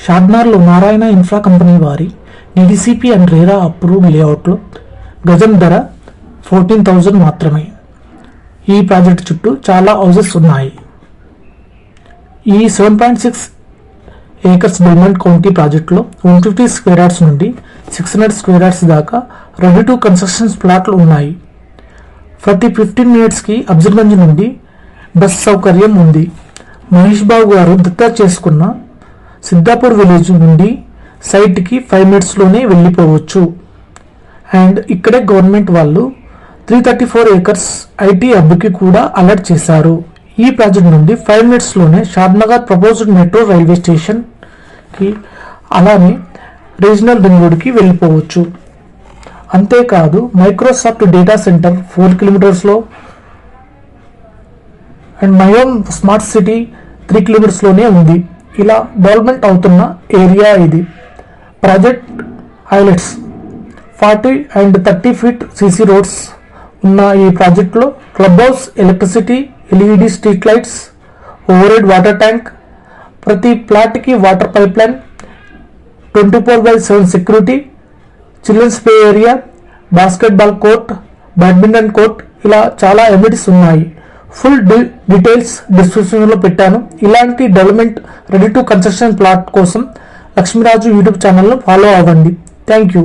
షాద్నగర్లో Narayana infra company వారి DDCP and RERA approved లేఅవుట్లో గజం ధర 14,000 మాత్రమే. ఈ ప్రాజెక్ట్ చుట్టూ చాలా హౌసెస్ ఉన్నాయి. ఈ 7.6 ఏకర్స్ బెల్మంట్ కౌంటీ ప్రాజెక్టులో 150 స్క్వేర్ యార్డ్స్ నుండి 600 స్క్వేర్ యార్డ్స్ దాకా రెడీ టు కన్స్ట్రక్షన్ ప్లాట్లు ఉన్నాయి. ప్రతి 15 మినిట్స్కి అబ్జర్గంజ్ నుండి బస్ సౌకర్యం ఉంది. మహేష్ బాబు గారు దత్తా చేసుకున్న సిద్ధాపూర్ విలేజ్ నుండి సైట్కి 5 మినిట్స్లోనే వెళ్ళిపోవచ్చు. అండ్ ఇక్కడే గవర్నమెంట్ వాళ్ళు 334 ఏకర్స్ IT హబ్కి కూడా అలర్ట్ చేశారు. ఈ ప్రాజెక్ట్ నుండి 5 మినిట్స్లోనే షాద్నగర్ ప్రపోజ్డ్ మెట్రో రైల్వే స్టేషన్కి అలానే రీజనల్ రింగ్ రోడ్కి వెళ్ళిపోవచ్చు. అంతేకాదు మైక్రోసాఫ్ట్ డేటా సెంటర్ 4 కిలోమీటర్స్లో అండ్ మయోమ్ స్మార్ట్ సిటీ 3 కిలోమీటర్స్లోనే ఉంది. ఇలా డెవలప్మెంట్ అవుతున్న ఏరియా ఇది. Project highlights 40 and 30 feet CC roads ఉన్న ఈ ప్రాజెక్టులో club house, electricity, LED street lights, over head water tank, ప్రతి ప్లాట్కి water pipe line, 24/7 security, children's play area, basketball court, badminton court, ఇలా చాలా ఎమ్యూనిటీస్ ఉన్నాయి. ఫుల్ డీటెయిల్స్ డిస్క్రిప్షన్లో పెట్టాను. ఇలాంటి development ready to construction plot కోసం లక్ష్మీరాజు యూట్యూబ్ ఛానల్ను ఫాలో అవ్వండి. Thank you.